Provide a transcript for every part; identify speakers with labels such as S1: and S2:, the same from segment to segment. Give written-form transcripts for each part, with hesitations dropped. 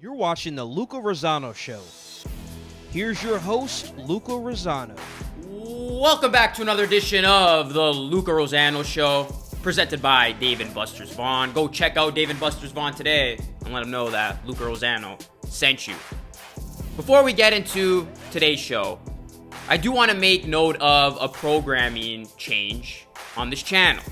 S1: You're watching the Luca Rosano Show. Here's your host, Luca Rosano.
S2: Welcome back to another edition of the Luca Rosano Show, presented by Dave and Buster's Vaughn. Go check out Dave and Buster's Vaughn today and let them know that Luca Rosano sent you. Before we get into today's show, I do want to make note of a programming change on this channel.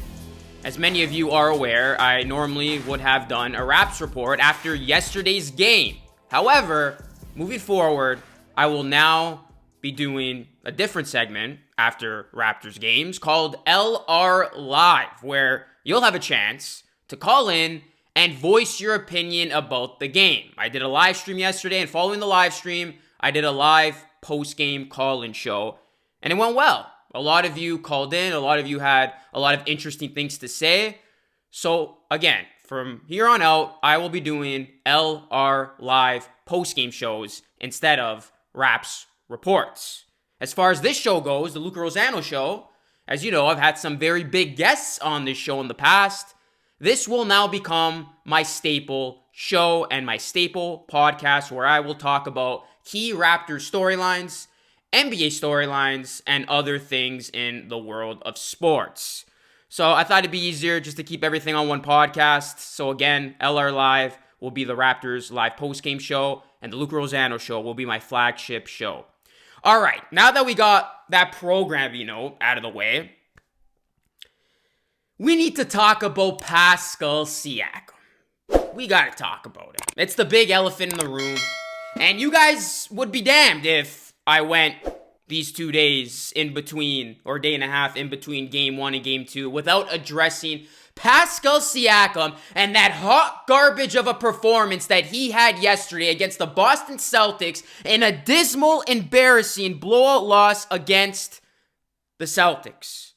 S2: As many of you are aware, I normally would have done a Raps report after yesterday's game. However, moving forward, I will now be doing a different segment after Raptors games called LR Live, where you'll have a chance to call in and voice your opinion about the game. I did a live stream yesterday, and following the live stream, I did a live post-game call-in show, and it went well. A lot of you called in, a lot of you had a lot of interesting things to say. So again, from here on out, I will be doing LR Live post-game shows instead of Raps reports. As far as this show goes, the Luca Rosano Show, as you know, I've had some very big guests on this show in the past. This will now become my staple show and my staple podcast where I will talk about key Raptors storylines, NBA storylines, and other things in the world of sports. So I thought it'd be easier just to keep everything on one podcast. So again, LR Live will be the Raptors live postgame show, and the Luca Rosano Show will be my flagship show. All right, now that we got that programming out of the way, we need to talk about Pascal Siakam. We gotta talk about it. It's the big elephant in the room, and you guys would be damned if I went these 2 days in between, or day and a half in between game 1 and game 2, without addressing Pascal Siakam and that hot garbage of a performance that he had yesterday against the Boston Celtics in a dismal, embarrassing blowout loss against the Celtics.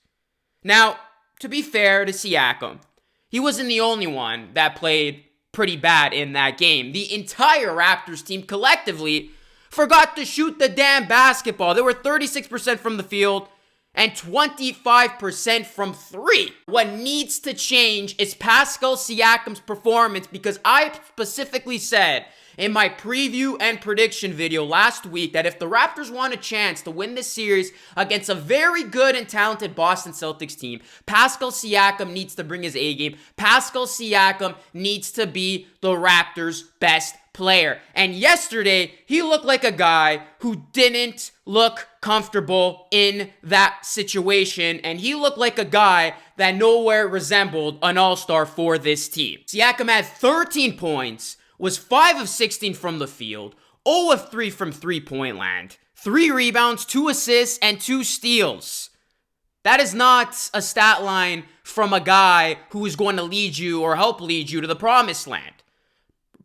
S2: Now, to be fair to Siakam, he wasn't the only one that played pretty bad in that game. The entire Raptors team collectively forgot to shoot the damn basketball. They were 36% from the field and 25% from three. What needs to change is Pascal Siakam's performance, because I specifically said in my preview and prediction video last week that if the Raptors want a chance to win this series against a very good and talented Boston Celtics team, Pascal Siakam needs to bring his A game. Pascal Siakam needs to be the Raptors' best player. And yesterday, he looked like a guy who didn't look comfortable in that situation, and he looked like a guy that nowhere resembled an all-star for this team. Siakam had 13 points, was 5 of 16 from the field, 0 of 3 from three-point land, 3 rebounds, 2 assists, and 2 steals. That is not a stat line from a guy who is going to lead you or help lead you to the promised land.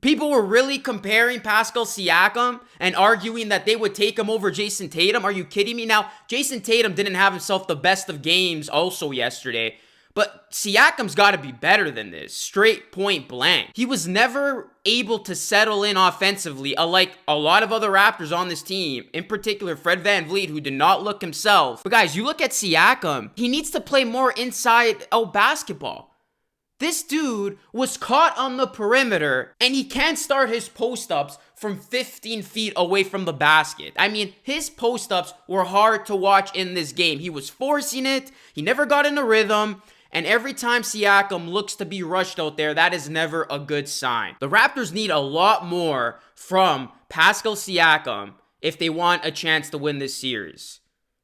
S2: People were really comparing Pascal Siakam and arguing that they would take him over Jason Tatum. Are you kidding me? Now, Jason Tatum didn't have himself the best of games also yesterday, but Siakam's got to be better than this, straight point blank. He was never able to settle in offensively, unlike a lot of other Raptors on this team, in particular Fred VanVleet, who did not look himself. But guys, you look at Siakam, he needs to play more inside-out basketball. This dude was caught on the perimeter, and he can't start his post-ups from 15 feet away from the basket. I mean, his post-ups were hard to watch in this game. He was forcing it, he never got in a rhythm, and every time Siakam looks to be rushed out there, that is never a good sign. The Raptors need a lot more from Pascal Siakam if they want a chance to win this series.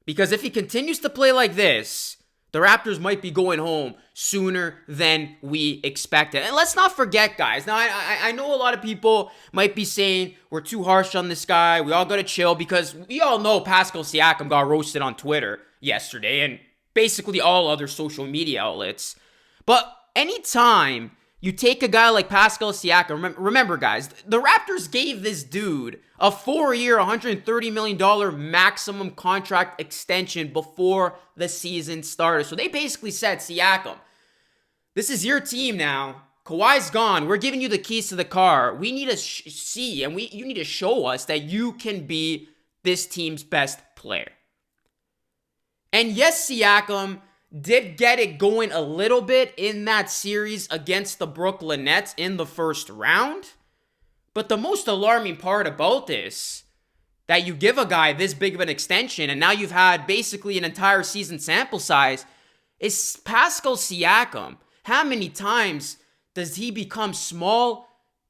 S2: Because if he continues to play like this, the Raptors might be going home sooner than we expected. And let's not forget, guys. Now, I know a lot of people might be saying we're too harsh on this guy. We all got to chill, because we all know Pascal Siakam got roasted on Twitter yesterday and basically all other social media outlets. But anytime you take a guy like Pascal Siakam, remember, guys, the Raptors gave this dude a 4-year, $130 million maximum contract extension before the season started. So they basically said, Siakam, this is your team now. Kawhi's gone. We're giving you the keys to the car. We need to see, and you need to show us that you can be this team's best player. And yes, Siakam did get it going a little bit in that series against the Brooklyn Nets in the first round. But the most alarming part about this, that you give a guy this big of an extension and now you've had basically an entire season sample size, is Pascal Siakam. How many times does he become small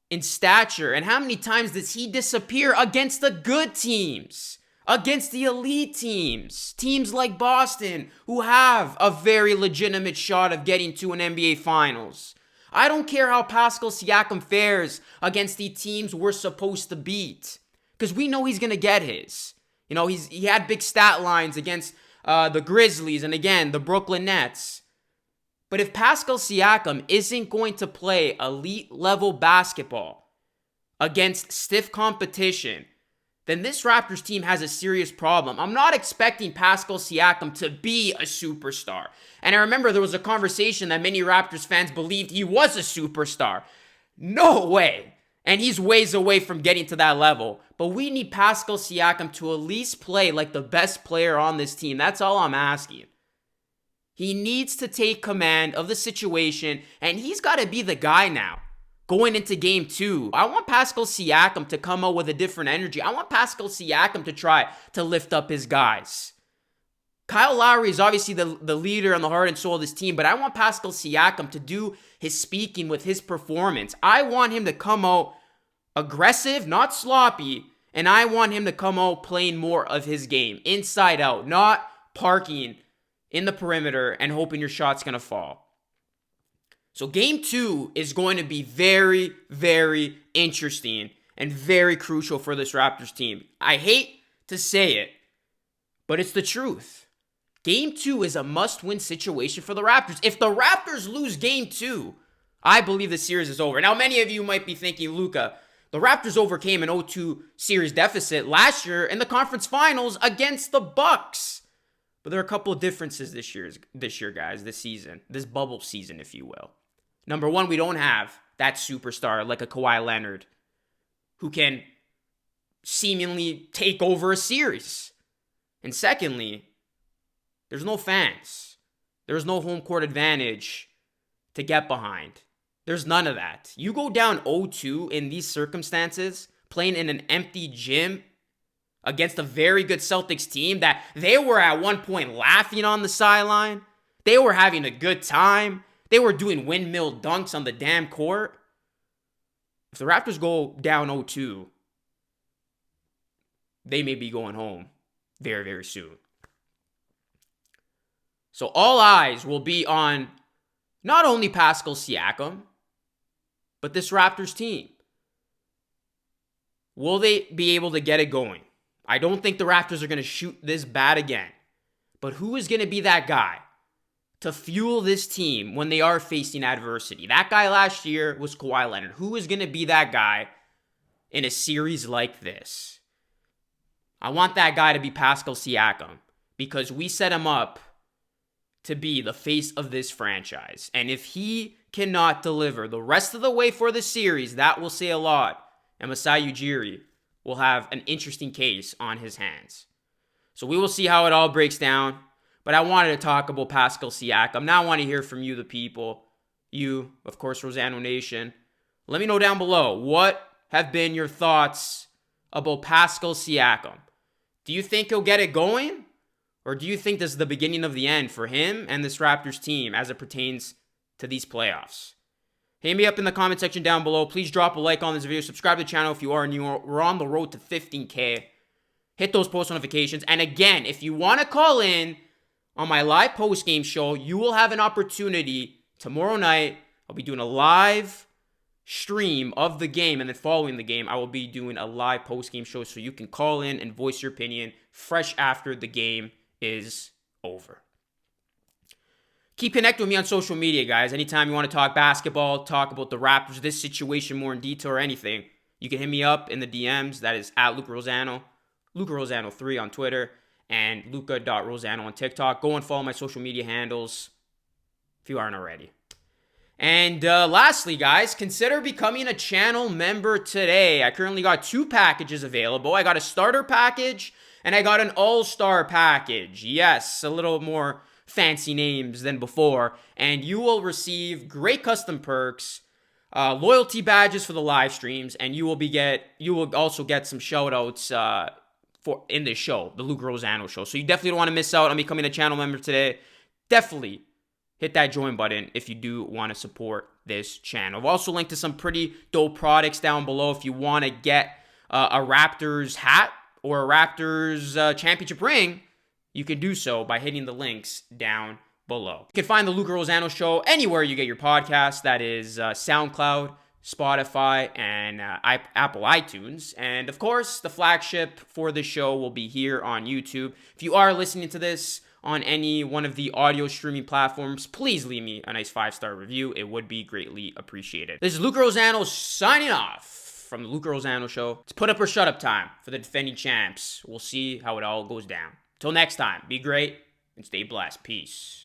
S2: in stature, and how many times does he disappear against the good teams, against the elite teams, teams like Boston, who have a very legitimate shot of getting to an NBA Finals? I don't care how Pascal Siakam fares against the teams we're supposed to beat, because we know he's going to get his. You know, he had big stat lines against the Grizzlies and, again, the Brooklyn Nets. But if Pascal Siakam isn't going to play elite level basketball against stiff competition, then this Raptors team has a serious problem. I'm not expecting Pascal Siakam to be a superstar. And I remember there was a conversation that many Raptors fans believed he was a superstar. No way. And he's ways away from getting to that level. But we need Pascal Siakam to at least play like the best player on this team. That's all I'm asking. He needs to take command of the situation, and he's got to be the guy now going into game 2. I want Pascal Siakam to come out with a different energy. I want Pascal Siakam to try to lift up his guys. Kyle Lowry is obviously the leader and the heart and soul of this team, but I want Pascal Siakam to do his speaking with his performance. I want him to come out aggressive, not sloppy, and I want him to come out playing more of his game, inside out, not parking in the perimeter and hoping your shot's going to fall. So game 2 is going to be very, very interesting and very crucial for this Raptors team. I hate to say it, but it's the truth. Game 2 is a must-win situation for the Raptors. If the Raptors lose game 2, I believe the series is over. Now, many of you might be thinking, Luca, the Raptors overcame an 0-2 series deficit last year in the conference finals against the Bucks. But there are a couple of differences this year, guys, this season, this bubble season, if you will. Number one, we don't have that superstar like a Kawhi Leonard who can seemingly take over a series. And secondly, there's no fans. There's no home court advantage to get behind. There's none of that. You go down 0-2 in these circumstances, playing in an empty gym against a very good Celtics team that they were at one point laughing on the sideline. They were having a good time. They were doing windmill dunks on the damn court. If the Raptors go down 0-2, they may be going home very, very soon. So all eyes will be on not only Pascal Siakam, but this Raptors team. Will they be able to get it going? I don't think the Raptors are going to shoot this bad again. But who is going to be that guy to fuel this team when they are facing adversity? That guy last year was Kawhi Leonard. Who is going to be that guy in a series like this? I want that guy to be Pascal Siakam because we set him up to be the face of this franchise. And if he cannot deliver the rest of the way for the series, that will say a lot. And Masai Ujiri will have an interesting case on his hands. So we will see how it all breaks down. But I wanted to talk about Pascal Siakam. Now I want to hear from you, the people. You, of course, Rosano Nation. Let me know down below, what have been your thoughts about Pascal Siakam? Do you think he'll get it going? Or do you think this is the beginning of the end for him and this Raptors team as it pertains to these playoffs? Hit me up in the comment section down below. Please drop a like on this video. Subscribe to the channel if you are new. We're on the road to 15K. Hit those post notifications. And again, if you want to call in on my live post-game show, you will have an opportunity tomorrow night. I'll be doing a live stream of the game. And then following the game, I will be doing a live post-game show so you can call in and voice your opinion fresh after the game is over. Keep connected with me on social media, guys. Anytime you want to talk basketball, talk about the Raptors, this situation more in detail or anything, you can hit me up in the DMs. That is at Luca Rosano, Luca Rosano3 on Twitter, and Luca.Rosano on TikTok. Go and follow my social media handles if you aren't already. And lastly, guys, consider becoming a channel member today. I currently got 2 packages available. I got a starter package, and I got an all-star package. Yes, a little more fancy names than before, and you will receive great custom perks. loyalty badges for the live streams, and you will also get some shout outs in this show, the Luca Rosano show. So you definitely don't want to miss out on becoming a channel member today. Definitely hit that join button if you do want to support this channel. I've also linked to some pretty dope products down below if you want to get a Raptors hat or a Raptors championship ring. You can do so by hitting the links down below. You can find the Luca Rosano show anywhere you get your podcast. That is SoundCloud, Spotify, and Apple iTunes. And of course, the flagship for the show will be here on YouTube. If you are listening to this on any one of the audio streaming platforms, please leave me a nice 5-star review. It would be greatly appreciated. This is Luca Rosano signing off from the Luca Rosano show. It's put up or shut up time for the defending champs. We'll see how it all goes down. Till next time, be great and stay blessed. Peace.